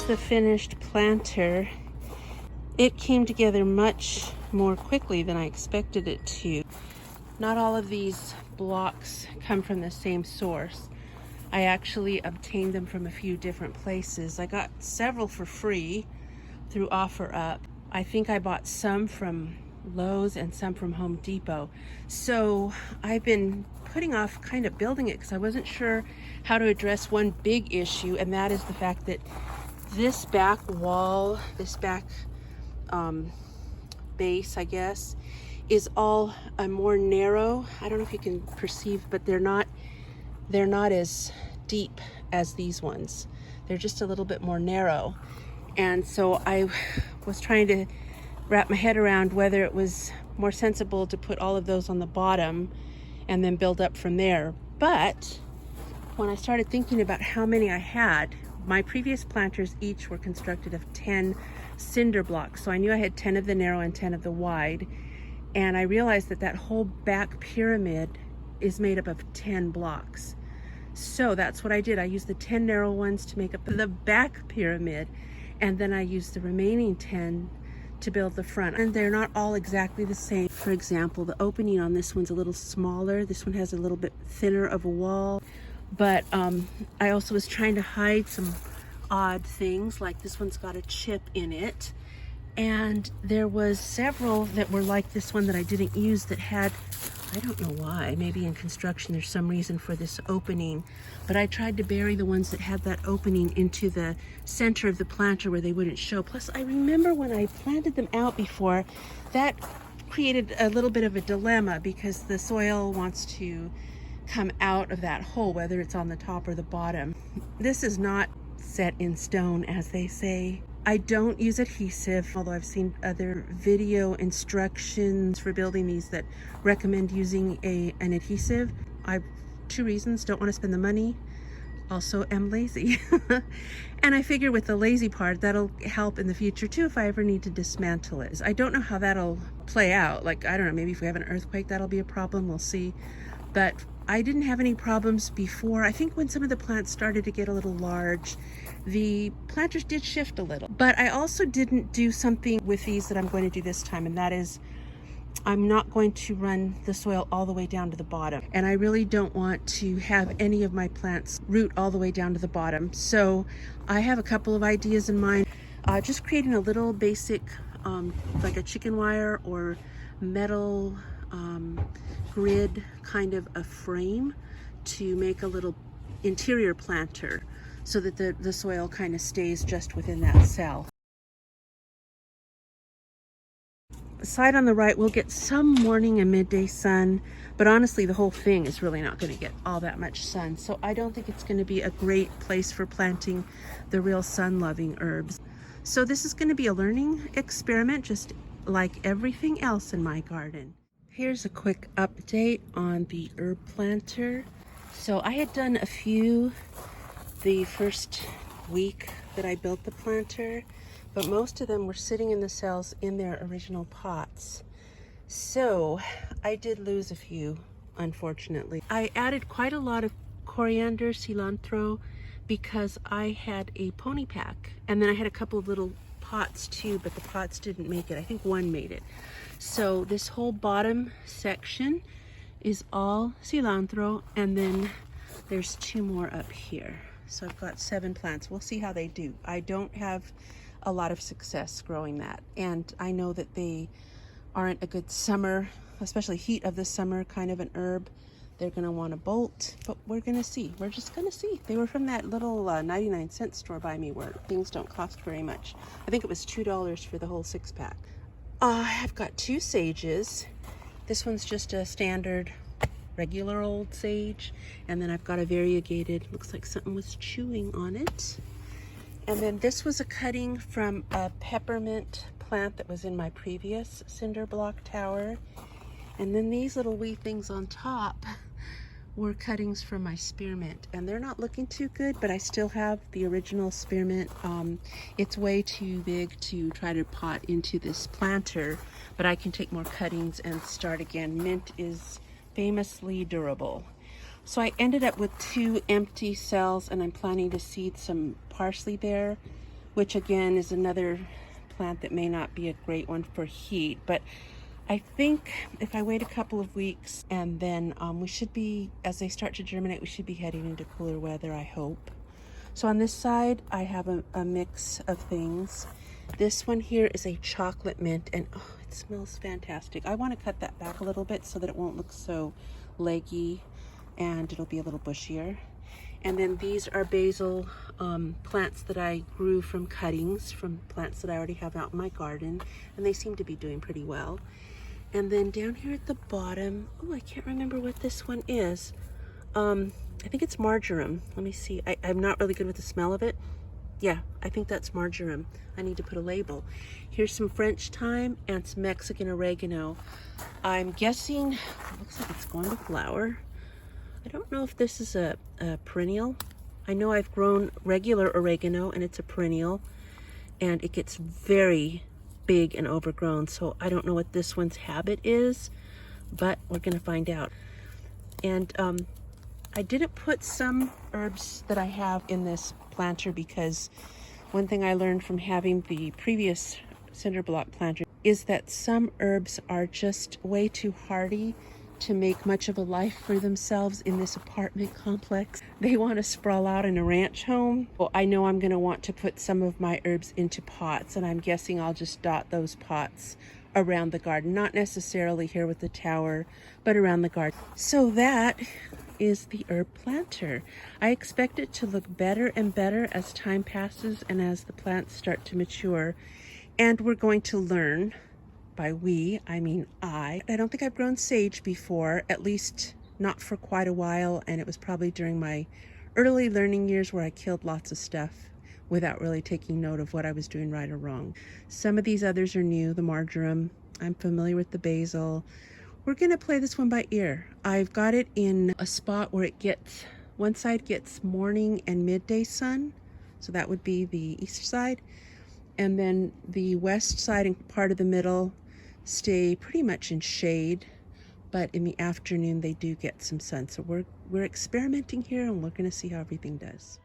the finished planter. It came together much more quickly than I expected it to. Not all of these blocks come from the same source. I actually obtained them from a few different places. I got several for free through OfferUp. I think I bought some from Lowe's and some from Home Depot. So I've been putting off kind of building it because I wasn't sure how to address one big issue, and that is the fact that this back wall, this back base, I guess, is all more narrow. I don't know if you can perceive, but they're not as deep as these ones. They're just a little bit more narrow. And so I was trying to wrap my head around whether it was more sensible to put all of those on the bottom and then build up from there. But when I started thinking about how many I had, my previous planters each were constructed of 10 cinder blocks. So I knew I had 10 of the narrow and 10 of the wide. And I realized that that whole back pyramid is made up of 10 blocks. So that's what I did. I used the 10 narrow ones to make up the back pyramid, and then I used the remaining 10 to build the front. And they're not all exactly the same. For example, the opening on this one's a little smaller. This one has a little bit thinner of a wall. But I also was trying to hide some odd things, like this one's got a chip in it. And there was several that were like this one that I didn't use that had, I don't know why, maybe in construction there's some reason for this opening, but I tried to bury the ones that had that opening into the center of the planter where they wouldn't show. Plus, I remember when I planted them out before, that created a little bit of a dilemma because the soil wants to come out of that hole, whether it's on the top or the bottom. This is not set in stone, as they say. I don't use adhesive, although I've seen other video instructions for building these that recommend using an adhesive. I've two reasons: don't want to spend the money, also am lazy. And I figure with the lazy part, that'll help in the future too if I ever need to dismantle it. I don't know how that'll play out. Like, I don't know, maybe if we have an earthquake, that'll be a problem, we'll see. But I didn't have any problems before. I think when some of the plants started to get a little large, the planters did shift a little. But I also didn't do something with these that I'm going to do this time, and that is I'm not going to run the soil all the way down to the bottom. And I really don't want to have any of my plants root all the way down to the bottom. So I have a couple of ideas in mind. Just creating a little basic, like a chicken wire or metal grid kind of a frame to make a little interior planter so that the soil kind of stays just within that cell. The side on the right will get some morning and midday sun, but honestly the whole thing is really not going to get all that much sun, so I don't think it's going to be a great place for planting the real sun-loving herbs. So this is going to be a learning experiment, just like everything else in my garden. Here's a quick update on the herb planter. So I had done a few the first week that I built the planter, but most of them were sitting in the cells in their original pots. So I did lose a few, unfortunately. I added quite a lot of coriander, cilantro, because I had a pony pack, and then I had a couple of little pots too, but the pots didn't make it. I think one made it. So this whole bottom section is all cilantro, and then there's 2 more up here. So I've got 7 plants. We'll see how they do. I don't have a lot of success growing that, and I know that they aren't a good summer, especially heat of the summer kind of an herb. They're gonna want to bolt, but we're gonna see. We're just gonna see. They were from that little 99-cent store by me where things don't cost very much. I think it was $2 for the whole 6-pack. I've got 2 sages. This one's just a standard regular old sage, and then I've got a variegated, looks like something was chewing on it. And then this was a cutting from a peppermint plant that was in my previous Cinderblock tower. And then these little wee things on top were cuttings from my spearmint, and they're not looking too good, but I still have the original spearmint. It's way too big to try to pot into this planter, but I can take more cuttings and start again. Mint is famously durable. So I ended up with 2 empty cells, and I'm planning to seed some parsley there, which again is another plant that may not be a great one for heat, but I think if I wait a couple of weeks and then we should be, as they start to germinate, we should be heading into cooler weather, I hope. So on this side, I have a mix of things. This one here is a chocolate mint, and oh, it smells fantastic. I want to cut that back a little bit so that it won't look so leggy and it'll be a little bushier. And then these are basil plants that I grew from cuttings from plants that I already have out in my garden, and they seem to be doing pretty well. And then down here at the bottom, oh, I can't remember what this one is. I think it's marjoram. Let me see. I'm not really good with the smell of it. Yeah, I think that's marjoram. I need to put a label. Here's some French thyme and some Mexican oregano. I'm guessing, it looks like it's going to flower. I don't know if this is a perennial. I know I've grown regular oregano and it's a perennial, and it gets very big and overgrown, so I don't know what this one's habit is, but we're gonna find out. And I didn't put some herbs that I have in this planter because one thing I learned from having the previous Cinderblock planter is that some herbs are just way too hardy to make much of a life for themselves in this apartment complex. They want to sprawl out in a ranch home. Well, I know I'm going to want to put some of my herbs into pots, and I'm guessing I'll just dot those pots around the garden, not necessarily here with the tower, but around the garden. So that is the herb planter. I expect it to look better and better as time passes and as the plants start to mature, and we're going to learn. By we, I mean I don't think I've grown sage before, at least not for quite a while, and it was probably during my early learning years where I killed lots of stuff without really taking note of what I was doing right or wrong. Some of these others are new, the marjoram. I'm familiar with the basil. We're gonna play this one by ear. I've got it in a spot where it gets, one side gets morning and midday sun, so that would be the east side, and then the west side and part of the middle stay pretty much in shade, but in the afternoon they do get some sun. So we're experimenting here, and we're going to see how everything does.